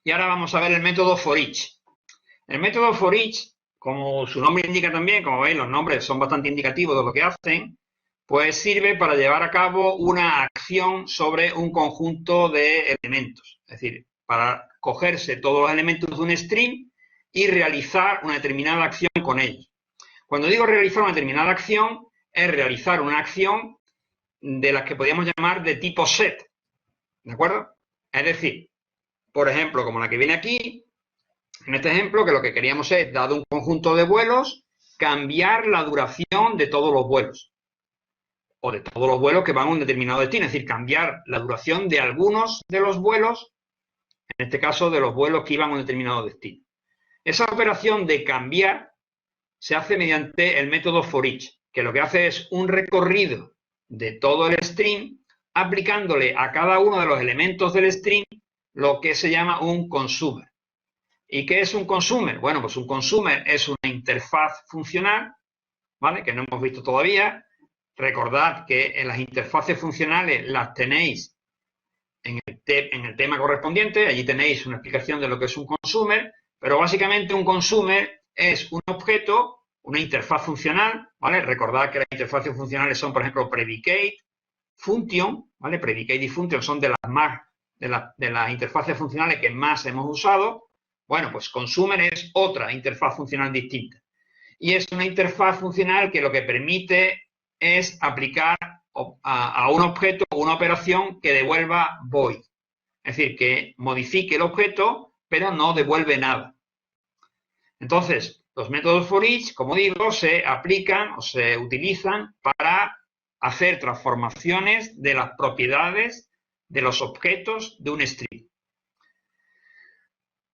Y ahora vamos a ver el método for each. El método for each, como su nombre indica también, como veis, los nombres son bastante indicativos de lo que hacen, pues sirve para llevar a cabo una acción sobre un conjunto de elementos. Es decir, para cogerse todos los elementos de un string y realizar una determinada acción con ellos. Cuando digo realizar una determinada acción, es realizar una acción de las que podríamos llamar de tipo set. ¿De acuerdo? Es decir, por ejemplo, como la que viene aquí, en este ejemplo, que lo que queríamos es, dado un conjunto de vuelos, cambiar la duración de todos los vuelos. O de todos los vuelos que van a un determinado destino. Es decir, cambiar la duración de algunos de los vuelos, en este caso de los vuelos que iban a un determinado destino. Esa operación de cambiar se hace mediante el método for each, que lo que hace es un recorrido de todo el string, aplicándole a cada uno de los elementos del string lo que se llama un consumer. ¿Y qué es un consumer? Bueno, pues un consumer es una interfaz funcional, ¿vale? Que no hemos visto todavía. Recordad que en las interfaces funcionales las tenéis en el tema correspondiente, allí tenéis una explicación de lo que es un consumer, pero básicamente un consumer es un objeto, una interfaz funcional, ¿vale? Recordad que las interfaces funcionales son, por ejemplo, predicate, function, ¿vale? Predicate y function son de las interfaces funcionales que más hemos usado. Bueno, pues consumer es otra interfaz funcional distinta. Y es una interfaz funcional que lo que permite es aplicar a un objeto una operación que devuelva void. Es decir, que modifique el objeto, pero no devuelve nada. Entonces, los métodos for each, como digo, se aplican o se utilizan para hacer transformaciones de las propiedades de los objetos de un string.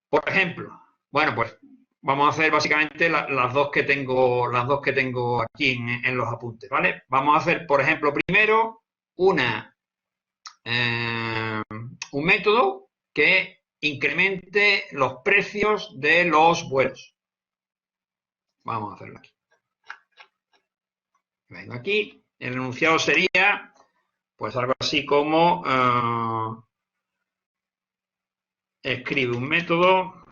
Por ejemplo, bueno, pues vamos a hacer básicamente las dos que tengo aquí en los apuntes, ¿vale? Vamos a hacer, por ejemplo, primero un método que incremente los precios de los vuelos. Vamos a hacerlo aquí. Vengo aquí. El enunciado sería, pues algo así como escribe un método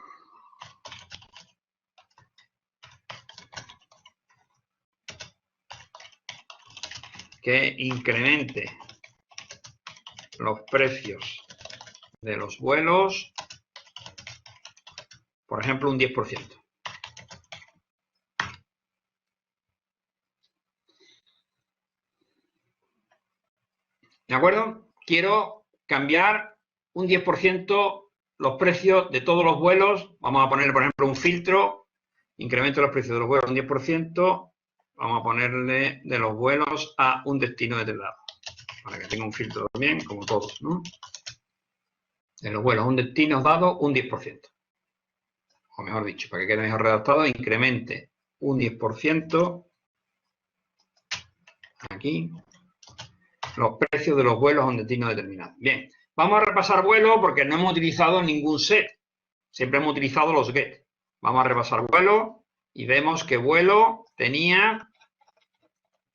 que incremente los precios de los vuelos, por ejemplo, un 10%. ¿De acuerdo? Quiero cambiar un 10% los precios de todos los vuelos. Vamos a ponerle, por ejemplo, un filtro. Incremento los precios de los vuelos un 10%. Vamos a ponerle de los vuelos a un destino determinado. Para que tenga un filtro también, como todos, ¿no? De los vuelos a un destino dado, un 10%. O mejor dicho, para que quede mejor redactado, incremente un 10% aquí los precios de los vuelos a un destino determinado. Bien, vamos a repasar vuelo porque no hemos utilizado ningún set. Siempre hemos utilizado los get. Vamos a repasar vuelo y vemos que vuelo tenía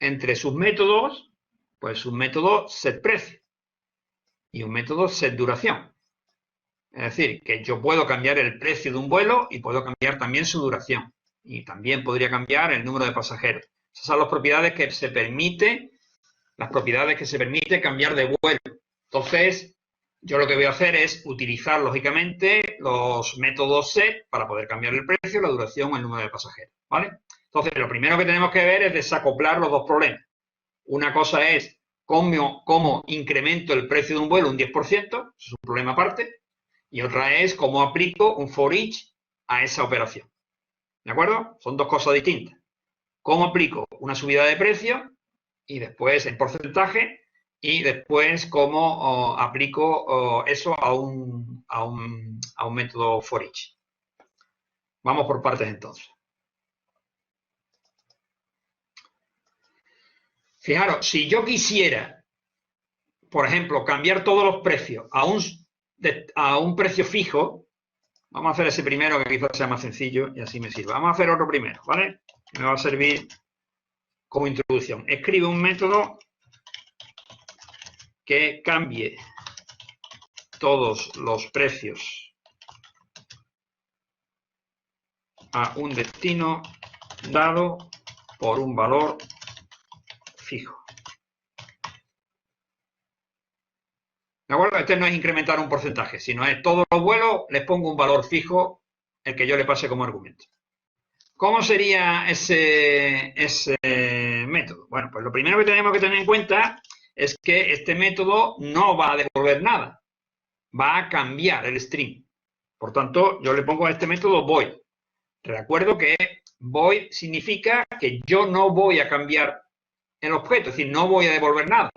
entre sus métodos, pues un método setPrecio y un método setDuración. Es decir, que yo puedo cambiar el precio de un vuelo y puedo cambiar también su duración. Y también podría cambiar el número de pasajeros. Esas son las propiedades que se permite cambiar de vuelo. Entonces, yo lo que voy a hacer es utilizar, lógicamente, los métodos set para poder cambiar el precio, la duración o el número de pasajeros, ¿vale? Entonces, lo primero que tenemos que ver es desacoplar los dos problemas. Una cosa es cómo incremento el precio de un vuelo un 10%, eso es un problema aparte, y otra es cómo aplico un for each a esa operación. ¿De acuerdo? Son dos cosas distintas. ¿Cómo aplico una subida de precio y después en porcentaje y después cómo aplico eso a un método for each? Vamos por partes entonces. Fijaros, si yo quisiera, por ejemplo, cambiar todos los precios a un precio fijo, vamos a hacer ese primero que quizás sea más sencillo y así me sirve. Vamos a hacer otro primero, ¿vale? Me va a servir como introducción. Escribe un método que cambie todos los precios a un destino dado por un valor fijo. ¿De acuerdo? Este no es incrementar un porcentaje, sino es todos los vuelos les pongo un valor fijo, el que yo le pase como argumento. ¿Cómo sería ese método? Bueno, pues lo primero que tenemos que tener en cuenta es que este método no va a devolver nada, va a cambiar el string. Por tanto, yo le pongo a este método void. Recuerdo que void significa que yo no voy a cambiar el objeto, es decir, no voy a devolver nada,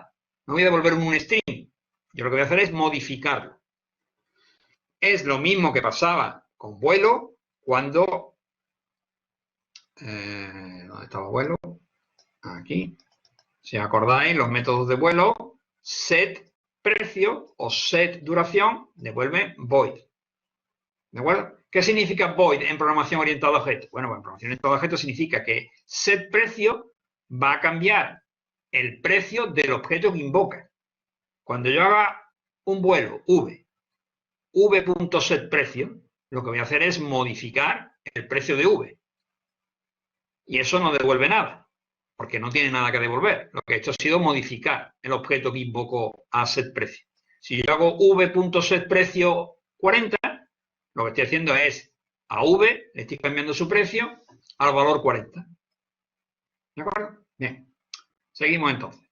no voy a devolver un string. Yo lo que voy a hacer es modificarlo. Es lo mismo que pasaba con vuelo cuando... ¿dónde estaba vuelo? Aquí. Si acordáis, los métodos de vuelo, set precio o set duración, devuelve void. ¿De acuerdo? ¿Qué significa void en programación orientada a objetos? Bueno, pues en programación orientada a objetos significa que set precio va a cambiar el precio del objeto que invoca. Cuando yo haga un vuelo v.setPrecio, lo que voy a hacer es modificar el precio de v. Y eso no devuelve nada, porque no tiene nada que devolver. Lo que he hecho ha sido modificar el objeto que invoco a setPrecio. Si yo hago v.setPrecio 40, lo que estoy haciendo es a v, le estoy cambiando su precio al valor 40. ¿De acuerdo? Bien. Seguimos entonces.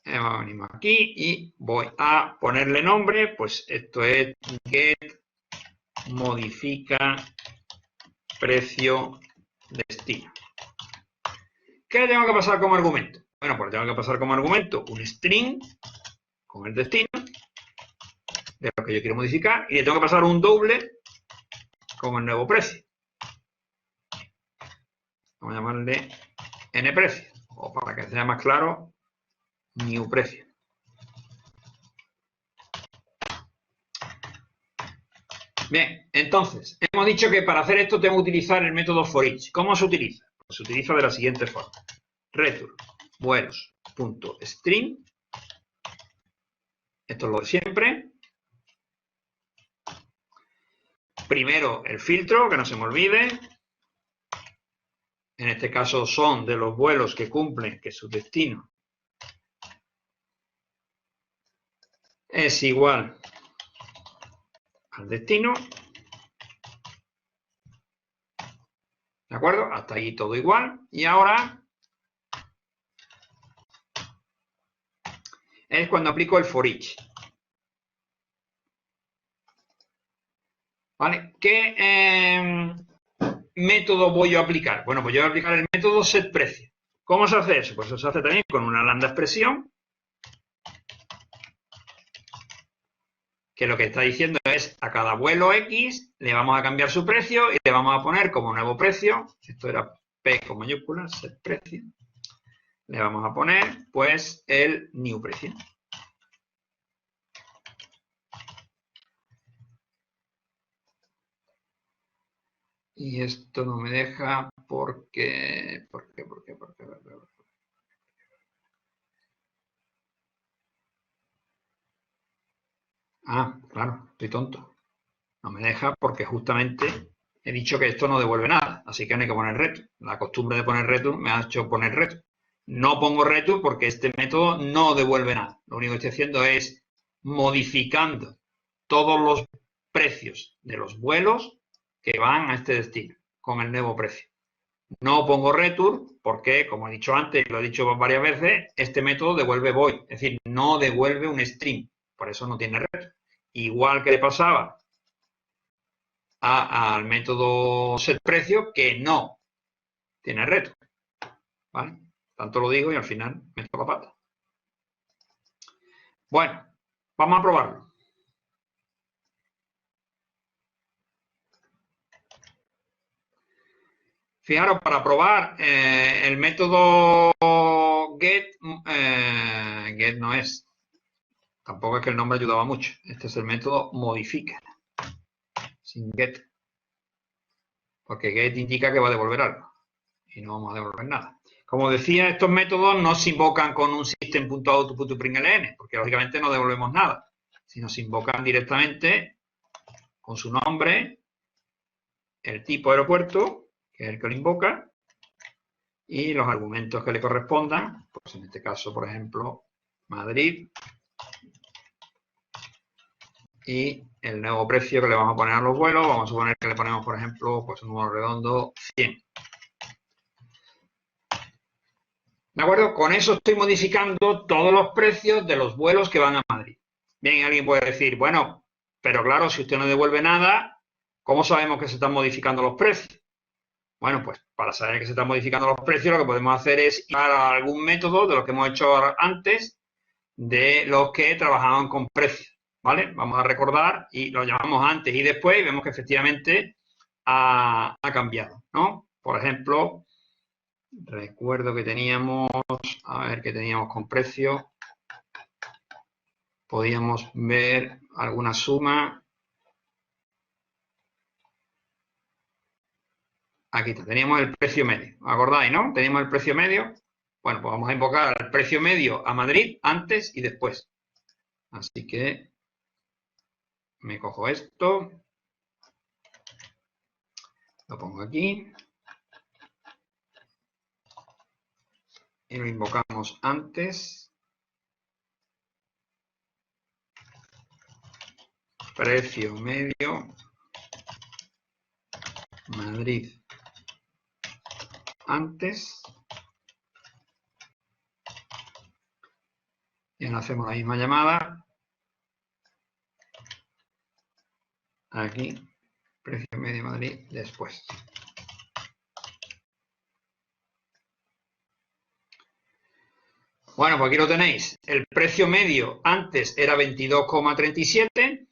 Venimos aquí y voy a ponerle nombre, pues esto es get modifica precio destino. ¿Qué le tengo que pasar como argumento? Bueno, pues tengo que pasar como argumento un string con el destino de lo que yo quiero modificar y le tengo que pasar un doble con el nuevo precio. Vamos a llamarle nprecio, o para que sea más claro, new precio. Bien, entonces, hemos dicho que para hacer esto tengo que utilizar el método forEach. ¿Cómo se utiliza? Pues se utiliza de la siguiente forma. Return vuelos.string. Esto es lo de siempre. Primero el filtro, que no se me olvide. En este caso son de los vuelos que cumplen que su destino es igual al destino. ¿De acuerdo? Hasta ahí todo igual. Y ahora es cuando aplico el forEach. ¿Vale? ¿Qué método voy a aplicar? Bueno, pues yo voy a aplicar el método setPrecio. ¿Cómo se hace eso? Pues eso se hace también con una lambda expresión, que lo que está diciendo es a cada vuelo X le vamos a cambiar su precio y le vamos a poner como nuevo precio, esto era P con mayúsculas, setPrecio, le vamos a poner pues el new precio. Y esto no me deja porque... Ah, claro, estoy tonto. No me deja porque justamente he dicho que esto no devuelve nada, así que no hay que poner return. La costumbre de poner return me ha hecho poner return. No pongo return porque este método no devuelve nada. Lo único que estoy haciendo es modificando todos los precios de los vuelos que van a este destino con el nuevo precio. No pongo return porque, como he dicho antes y lo he dicho varias veces, este método devuelve void, es decir, no devuelve un string, por eso no tiene return. Igual que le pasaba al método setPrecio, que no tiene return. ¿Vale? Tanto lo digo y al final meto la pata. Bueno, vamos a probarlo. Fijaros, para probar el método get, get no es. Tampoco es que el nombre ayudaba mucho. Este es el método modifica. Sin get. Porque get indica que va a devolver algo. Y no vamos a devolver nada. Como decía, estos métodos no se invocan con un system.out.println, porque lógicamente no devolvemos nada, sino se invocan directamente con su nombre el tipo de aeropuerto, que es el que lo invoca, y los argumentos que le correspondan, pues en este caso, por ejemplo, Madrid, y el nuevo precio que le vamos a poner a los vuelos, vamos a suponer que le ponemos, por ejemplo, pues un número redondo, 100. ¿De acuerdo? Con eso estoy modificando todos los precios de los vuelos que van a Madrid. Bien, alguien puede decir, bueno, pero claro, si usted no devuelve nada, ¿cómo sabemos que se están modificando los precios? Bueno, pues para saber que se están modificando los precios, lo que podemos hacer es ir a algún método de los que hemos hecho antes, de los que trabajaban con precios, ¿vale? Vamos a recordar y lo llamamos antes y después y vemos que efectivamente ha cambiado, ¿no? Por ejemplo, recuerdo que teníamos, a ver qué teníamos con precio, podíamos ver alguna suma. Aquí está, teníamos el precio medio, ¿acordáis, no? Teníamos el precio medio. Bueno, pues vamos a invocar el precio medio a Madrid antes y después. Así que me cojo esto, lo pongo aquí y lo invocamos antes. Precio medio Madrid antes. Y ahora hacemos la misma llamada. Aquí, precio medio Madrid después. Bueno, pues aquí lo tenéis. El precio medio antes era 22,37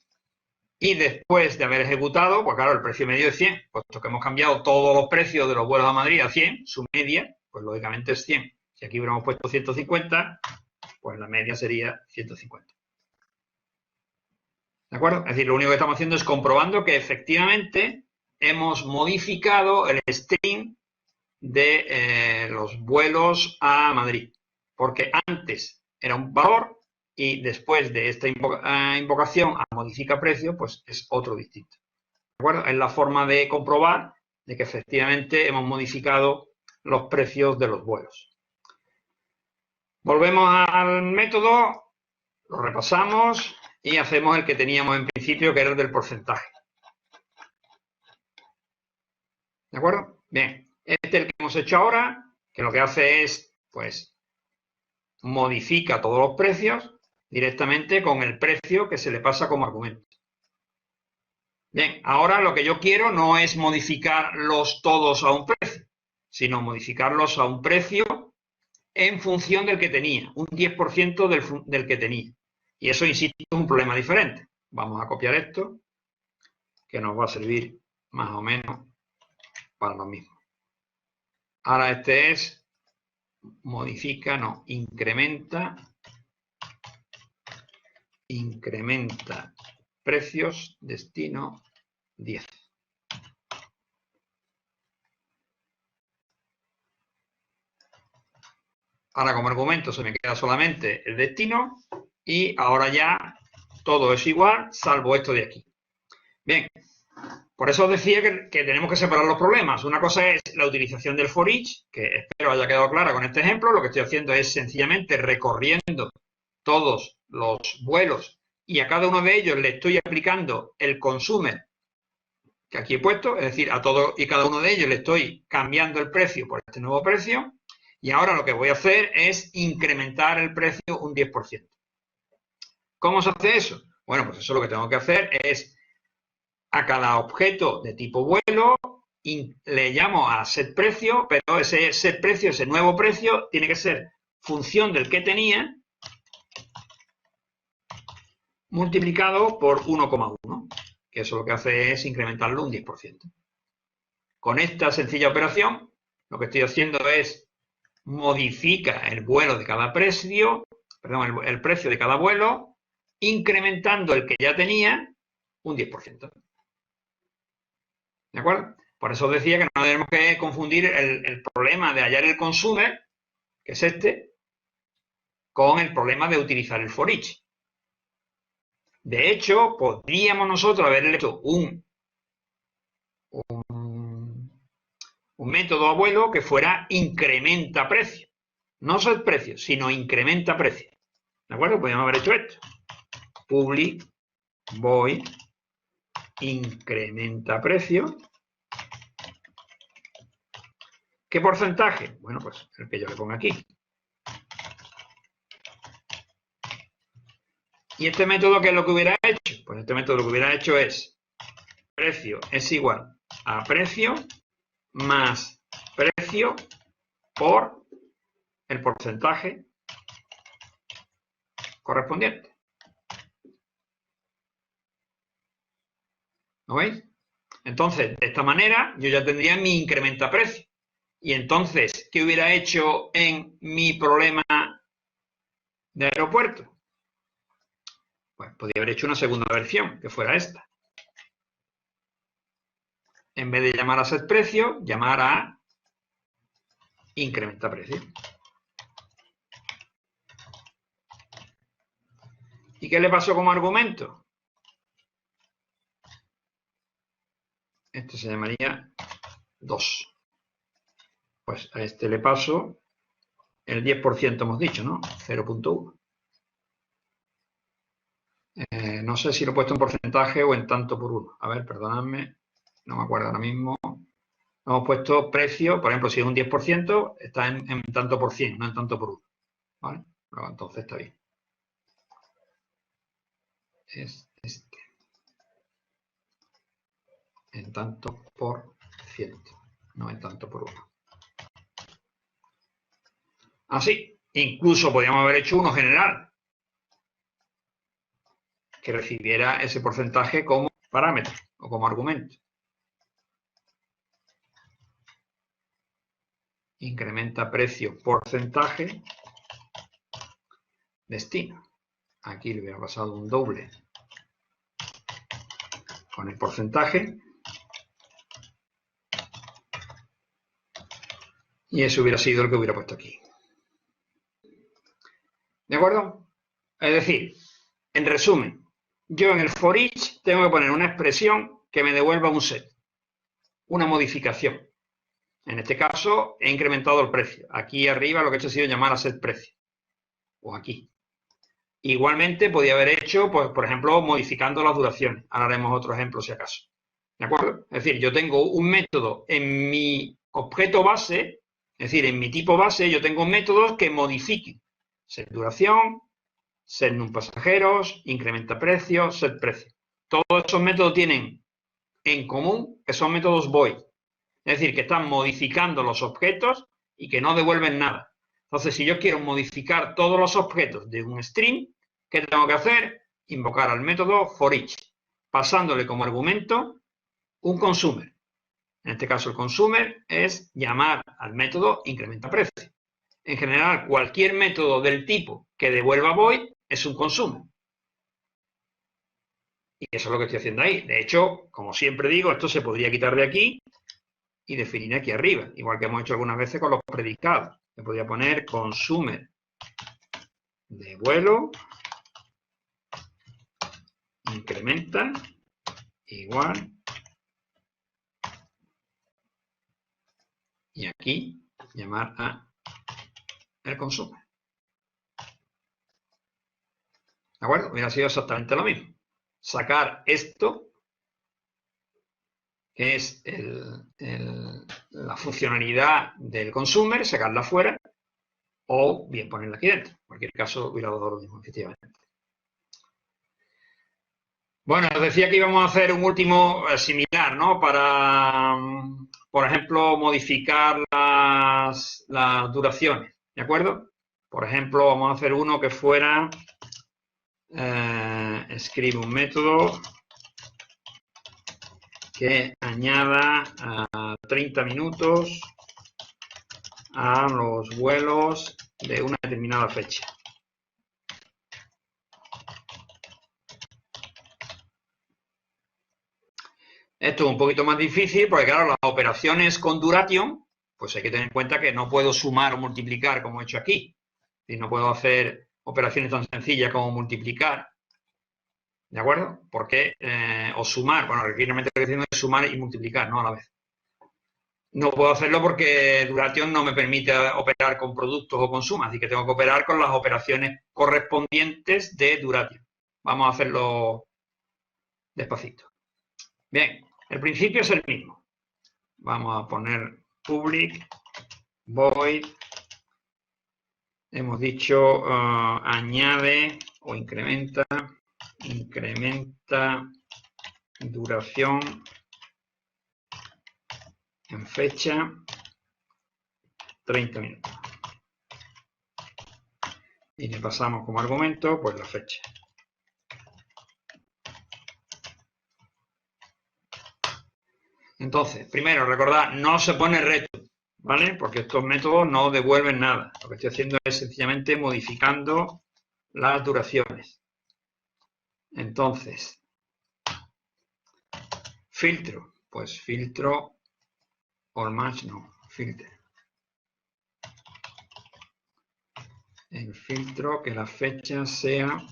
y después de haber ejecutado, pues claro, el precio medio es 100, puesto que hemos cambiado todos los precios de los vuelos a Madrid a 100, su media, pues lógicamente es 100. Si aquí hubiéramos puesto 150, pues la media sería 150. ¿De acuerdo? Es decir, lo único que estamos haciendo es comprobando que efectivamente hemos modificado el string de los vuelos a Madrid. Porque antes era un valor y después de esta invocación a modifica precio, pues es otro distinto. ¿De acuerdo? Es la forma de comprobar de que efectivamente hemos modificado los precios de los vuelos. Volvemos al método, lo repasamos y hacemos el que teníamos en principio, que era el del porcentaje. ¿De acuerdo? Bien, este es el que hemos hecho ahora, que lo que hace es, pues, modifica todos los precios directamente con el precio que se le pasa como argumento. Bien, ahora lo que yo quiero no es modificarlos todos a un precio, sino modificarlos a un precio en función del que tenía, un 10% del que tenía. Y eso, insisto, es un problema diferente. Vamos a copiar esto, que nos va a servir más o menos para lo mismo. Ahora este es, modifica, no, incrementa precios, destino 10. Ahora como argumento se me queda solamente el destino y ahora ya todo es igual, salvo esto de aquí. Bien, por eso os decía que tenemos que separar los problemas. Una cosa es la utilización del for each, que espero haya quedado clara con este ejemplo. Lo que estoy haciendo es sencillamente recorriendo todos los vuelos y a cada uno de ellos le estoy aplicando el consumer que aquí he puesto, es decir, a todos y cada uno de ellos le estoy cambiando el precio por este nuevo precio. Y ahora lo que voy a hacer es incrementar el precio un 10%. ¿Cómo se hace eso? Bueno, pues eso lo que tengo que hacer es a cada objeto de tipo vuelo le llamo a setPrecio, pero ese setPrecio, ese nuevo precio, tiene que ser función del que tenía multiplicado por 1,1, que eso lo que hace es incrementarlo un 10%. Con esta sencilla operación, lo que estoy haciendo es modifica el vuelo de cada precio, perdón, el precio de cada vuelo, incrementando el que ya tenía un 10%. ¿De acuerdo? Por eso os decía que no tenemos que confundir el problema de hallar el consumer, que es este, con el problema de utilizar el for each. De hecho, podríamos nosotros haber hecho un un método abuelo que fuera incrementa precio. No set precio, sino incrementa precio. ¿De acuerdo? Podríamos haber hecho esto. Public void incrementa precio. ¿Qué porcentaje? Bueno, pues el que yo le ponga aquí. ¿Y este método qué es lo que hubiera hecho? Pues este método lo que hubiera hecho es precio es igual a precio más precio por el porcentaje correspondiente. ¿Lo veis? Entonces, de esta manera, yo ya tendría mi incrementa precio. Y entonces, ¿qué hubiera hecho en mi problema de aeropuerto? Pues podría haber hecho una segunda versión, que fuera esta. En vez de llamar a set precio, llamar a incrementa precio. ¿Y qué le pasó como argumento? Este se llamaría 2. Pues a este le paso el 10% hemos dicho, ¿no? 0.1. No sé si lo he puesto en porcentaje o en tanto por uno. A ver, perdonadme, no me acuerdo ahora mismo. Hemos puesto precio, por ejemplo, si es un 10%, está en tanto por 100, no en tanto por uno. ¿Vale? Pero entonces está bien. Es este. En tanto por ciento, no en tanto por uno. Así, incluso podríamos haber hecho uno general, que recibiera ese porcentaje como parámetro o como argumento. Incrementa precio porcentaje destino. Aquí le hubiera pasado un doble con el porcentaje y eso hubiera sido el que hubiera puesto aquí. ¿De acuerdo? Es decir, en resumen, yo en el for each tengo que poner una expresión que me devuelva un set, una modificación. En este caso he incrementado el precio. Aquí arriba lo que he hecho ha sido llamar a set precio. O aquí. Igualmente podía haber hecho, pues, por ejemplo, modificando las duraciones. Ahora haremos otro ejemplo si acaso. ¿De acuerdo? Es decir, yo tengo un método en mi objeto base, es decir, en mi tipo base, yo tengo métodos que modifiquen set duración, set num pasajeros, incrementa precio, set precio. Todos esos métodos tienen en común que son métodos void. Es decir, que están modificando los objetos y que no devuelven nada. Entonces, si yo quiero modificar todos los objetos de un string, ¿qué tengo que hacer? Invocar al método for each, pasándole como argumento un consumer. En este caso, el consumer es llamar al método incrementa precio. En general, cualquier método del tipo que devuelva void es un consumer. Y eso es lo que estoy haciendo ahí. De hecho, como siempre digo, esto se podría quitar de aquí y definir aquí arriba, igual que hemos hecho algunas veces con los predicados. Me podría poner consumer de vuelo incrementa igual y aquí llamar a el consumer. ¿De acuerdo? Hubiera sido exactamente lo mismo. Sacar esto, que es la funcionalidad del consumer, sacarla fuera, o bien ponerla aquí dentro. En cualquier caso, hubiera dado lo mismo, efectivamente. Bueno, os decía que íbamos a hacer un último similar, ¿no? Para, por ejemplo, modificar las duraciones, ¿de acuerdo? Por ejemplo, vamos a hacer uno que fuera, escribe un método que añada 30 minutos a los vuelos de una determinada fecha. Esto es un poquito más difícil porque, claro, las operaciones con duration, pues hay que tener en cuenta que no puedo sumar o multiplicar como he hecho aquí. Y no puedo hacer operaciones tan sencillas como multiplicar. ¿De acuerdo? Porque, o sumar, bueno, realmente lo que estoy diciendo es sumar y multiplicar, no a la vez. No puedo hacerlo porque Duration no me permite operar con productos o con sumas, así que tengo que operar con las operaciones correspondientes de Duration. Vamos a hacerlo despacito. Bien, el principio es el mismo. Vamos a poner public void. Hemos dicho añade o incrementa duración en fecha 30 minutos. Y le pasamos como argumento pues la fecha. Entonces, primero, recordad, no se pone return, ¿vale? Porque estos métodos no devuelven nada. Lo que estoy haciendo es sencillamente modificando las duraciones. Entonces, filtro, pues filtro all match, no, filter. El filtro que la fecha sea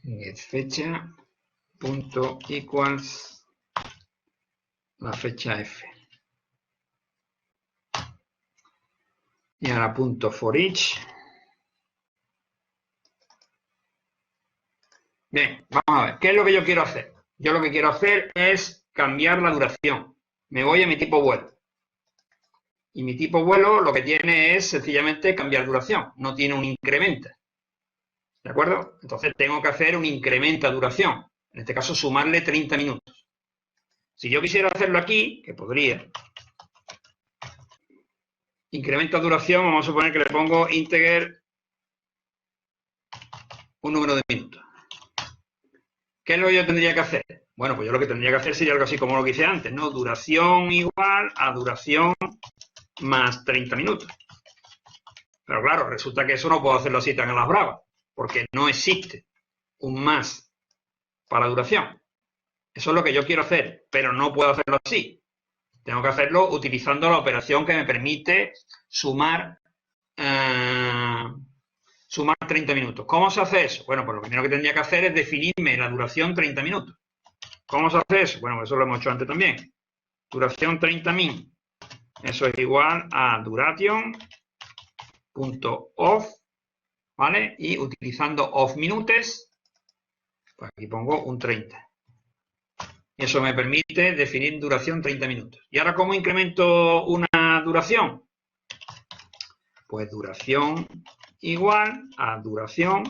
getFecha punto equals la fecha f. Y ahora punto for each. Bien, vamos a ver, ¿qué es lo que yo quiero hacer? Yo lo que quiero hacer es cambiar la duración. Me voy a mi tipo vuelo. Y mi tipo vuelo lo que tiene es sencillamente cambiar duración, no tiene un incremento. ¿De acuerdo? Entonces tengo que hacer un incrementa duración. En este caso, sumarle 30 minutos. Si yo quisiera hacerlo aquí, que podría, incrementa duración, vamos a suponer que le pongo integer un número de minutos. ¿Qué es lo que yo tendría que hacer? Bueno, pues yo lo que tendría que hacer sería algo así como lo que hice antes, ¿no? Duración igual a duración más 30 minutos. Pero claro, resulta que eso no puedo hacerlo así tan a las bravas, porque no existe un más para duración. Eso es lo que yo quiero hacer, pero no puedo hacerlo así. Tengo que hacerlo utilizando la operación que me permite sumar 30 minutos. ¿Cómo se hace eso? Bueno, pues lo primero que tendría que hacer es definirme la duración 30 minutos. ¿Cómo se hace eso? Bueno, pues eso lo hemos hecho antes también. Duración 30 min. Eso es igual a duration.off, ¿vale? Y utilizando off minutes, pues aquí pongo un 30. Eso me permite definir duración 30 minutos. ¿Y ahora cómo incremento una duración? Pues duración igual a duración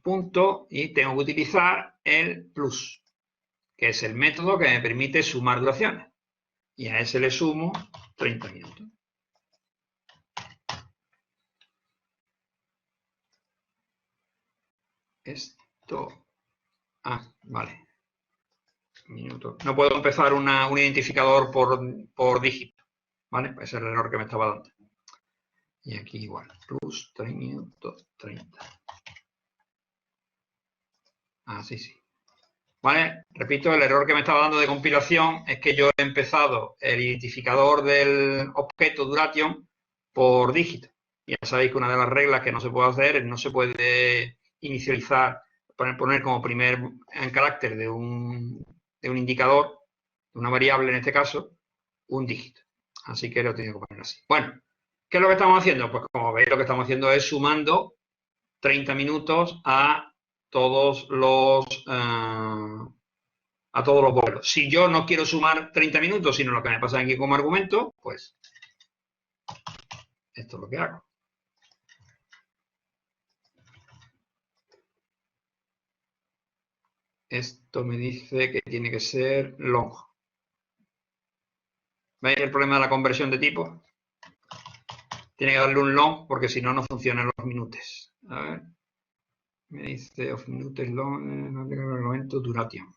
punto y tengo que utilizar el plus, que es el método que me permite sumar duraciones. Y a ese le sumo 30 minutos. Esto... vale. Minuto. No puedo empezar un identificador por dígito, ¿vale? Ese es el error que me estaba dando. Y aquí igual, plus 3 minutos 30. Sí. ¿Vale? Repito, el error que me estaba dando de compilación es que yo he empezado el identificador del objeto duration por dígito. Ya sabéis que una de las reglas que no se puede hacer es no se puede inicializar, poner como primer carácter de un indicador, de una variable en este caso, un dígito. Así que lo he tenido que poner así. Bueno, ¿qué es lo que estamos haciendo? Pues como veis, lo que estamos haciendo es sumando 30 minutos a todos los vuelos. Si yo no quiero sumar 30 minutos, sino lo que me pasa aquí como argumento, pues esto es lo que hago. Esto me dice que tiene que ser long. ¿Veis el problema de la conversión de tipo? Tiene que darle un long porque si no, no funcionan los minutos. A ver. Me dice of minutes long, no tengo el argumento duration.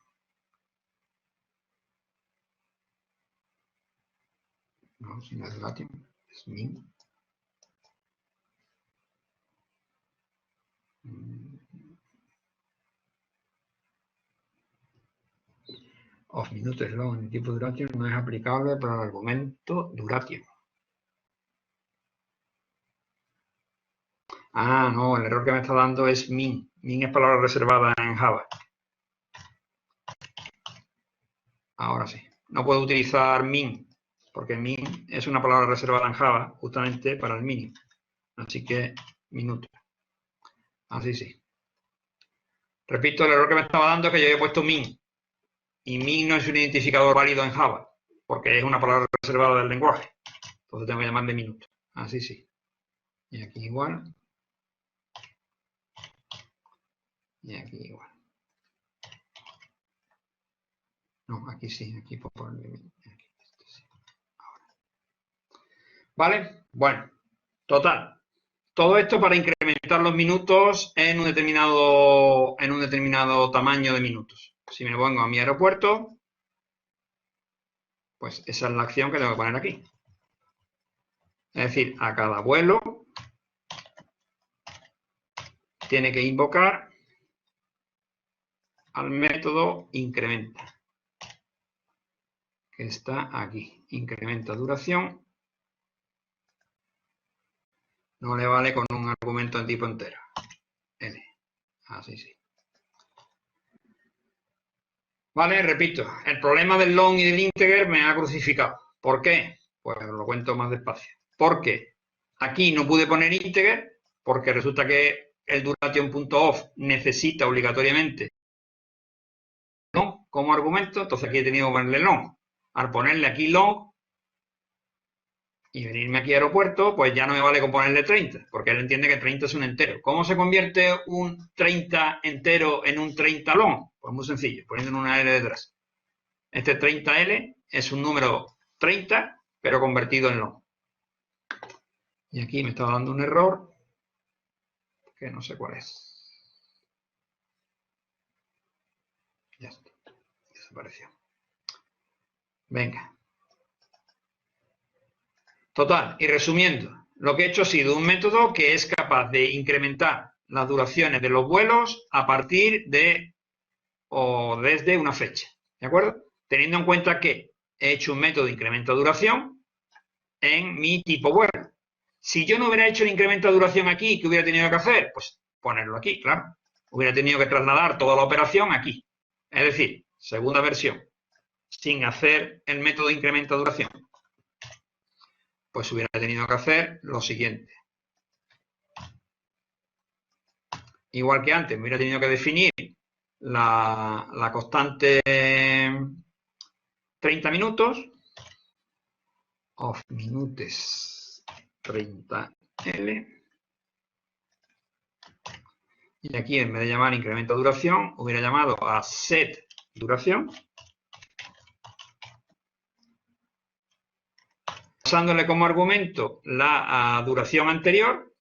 No, si no es duration, es min. Of minutes long en tipo duration no es aplicable para el argumento duration. Ah, no, el error que me está dando es min. Min es palabra reservada en Java. Ahora sí. No puedo utilizar min, porque min es una palabra reservada en Java justamente para el mínimo. Así que minuto. Así sí. Repito, el error que me estaba dando es que yo había puesto min. Y min no es un identificador válido en Java, porque es una palabra reservada del lenguaje. Entonces tengo que llamarle minuto. Así sí. Y aquí igual. Y aquí igual. No, aquí sí, aquí puedo ponerle min. Aquí, sí. Ahora. ¿Vale? Bueno, total. Todo esto para incrementar los minutos en un determinado tamaño de minutos. Si me pongo a mi aeropuerto, pues esa es la acción que tengo que poner aquí. Es decir, a cada vuelo tiene que invocar al método incrementa, que está aquí. Incrementa duración. No le vale con un argumento en tipo entero. N. Así sí. Vale, repito, el problema del long y del integer me ha crucificado. ¿Por qué? Pues lo cuento más despacio. Porque aquí no pude poner integer, porque resulta que el duration.off necesita obligatoriamente long como argumento, entonces aquí he tenido que ponerle long. Al ponerle aquí long y venirme aquí a aeropuerto, pues ya no me vale con ponerle 30, porque él entiende que 30 es un entero. ¿Cómo se convierte un 30 entero en un 30 long? Pues muy sencillo, poniendo una L detrás. Este 30L es un número 30, pero convertido en long. Y aquí me estaba dando un error, que no sé cuál es. Ya está, desapareció. Venga. Total, y resumiendo, lo que he hecho ha sido un método que es capaz de incrementar las duraciones de los vuelos a partir de o desde una fecha. ¿De acuerdo? Teniendo en cuenta que he hecho un método de incremento de duración en mi tipo vuelo. Si yo no hubiera hecho el incremento de duración aquí, ¿qué hubiera tenido que hacer? Pues ponerlo aquí, claro. Hubiera tenido que trasladar toda la operación aquí. Es decir, segunda versión, sin hacer el método de incremento de duración. Pues hubiera tenido que hacer lo siguiente. Igual que antes, me hubiera tenido que definir la constante 30 minutos, of minutes 30L. Y aquí, en vez de llamar incremento de duración, hubiera llamado a set duración, pasándole como argumento la duración anterior,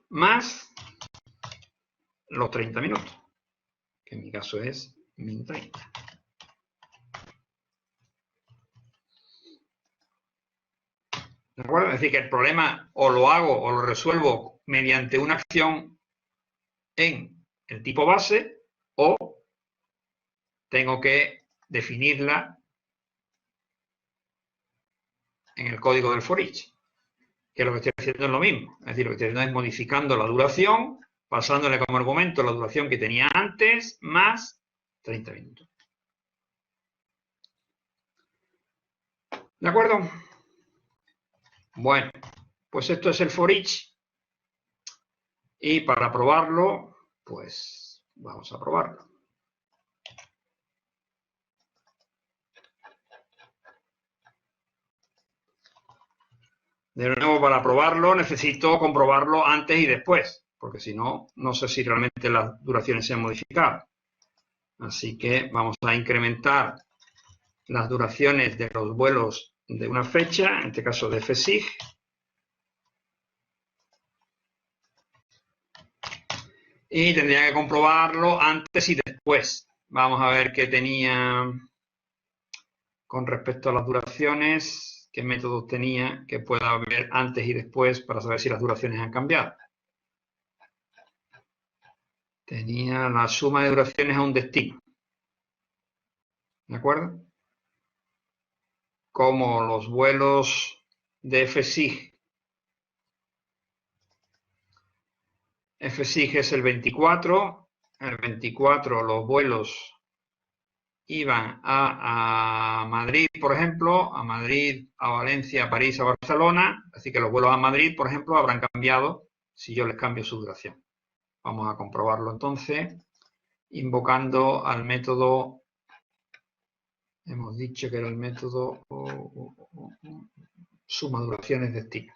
más los 30 minutos, que en mi caso es min 30. ¿De acuerdo? Es decir, que el problema o lo hago o lo resuelvo mediante una acción en el tipo base o tengo que definirla en el código del for each, que lo que estoy haciendo es lo mismo. Es decir, lo que estoy haciendo es modificando la duración, pasándole como argumento la duración que tenía antes, más 30 minutos. ¿De acuerdo? Bueno, pues esto es el for each. Y para probarlo, pues vamos a probarlo. De nuevo, para probarlo necesito comprobarlo antes y después, porque si no, no sé si realmente las duraciones se han modificado. Así que vamos a incrementar las duraciones de los vuelos de una fecha, en este caso de FSIG. Y tendría que comprobarlo antes y después. Vamos a ver qué tenía con respecto a las duraciones, qué métodos tenía que pueda ver antes y después para saber si las duraciones han cambiado. Tenía la suma de duraciones a un destino. ¿De acuerdo? como los vuelos de FSIG. FSIG es el 24. El 24 los vuelos iban a Madrid, por ejemplo, a Madrid, a Valencia, a París, a Barcelona. Así que los vuelos a Madrid, por ejemplo, habrán cambiado si yo les cambio su duración. Vamos a comprobarlo entonces, invocando al método, hemos dicho que era el método suma duraciones destino.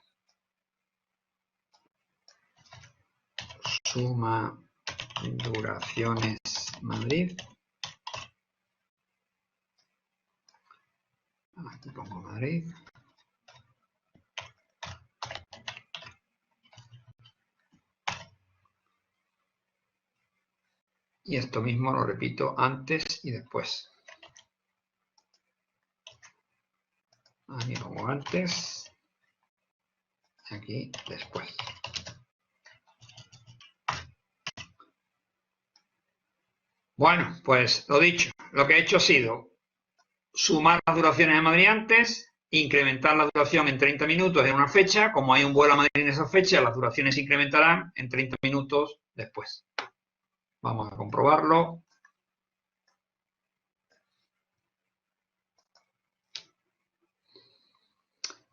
Suma duraciones Madrid. Aquí pongo Madrid. Y esto mismo lo repito antes y después. Aquí pongo antes. Aquí después. Bueno, pues lo dicho. Lo que he hecho ha sido sumar las duraciones de Madrid antes, incrementar la duración en 30 minutos en una fecha. Como hay un vuelo a Madrid en esa fecha, las duraciones se incrementarán en 30 minutos después. Vamos a comprobarlo.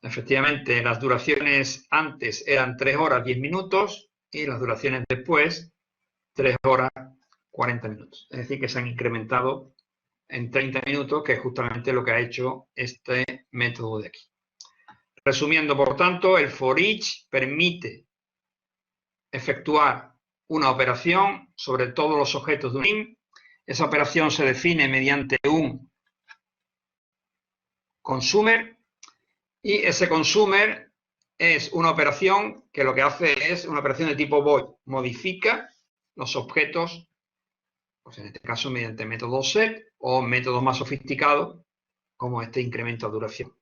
Efectivamente, las duraciones antes eran 3 horas 10 minutos y las duraciones después 3 horas 40 minutos. Es decir, que se han incrementado en 30 minutos, que es justamente lo que ha hecho este método de aquí. Resumiendo, por tanto, el for each permite efectuar una operación sobre todos los objetos de un IM. Esa operación se define mediante un consumer y ese consumer es una operación que lo que hace es una operación de tipo void. Modifica los objetos, pues en este caso mediante método set o métodos más sofisticados como este incremento de duración.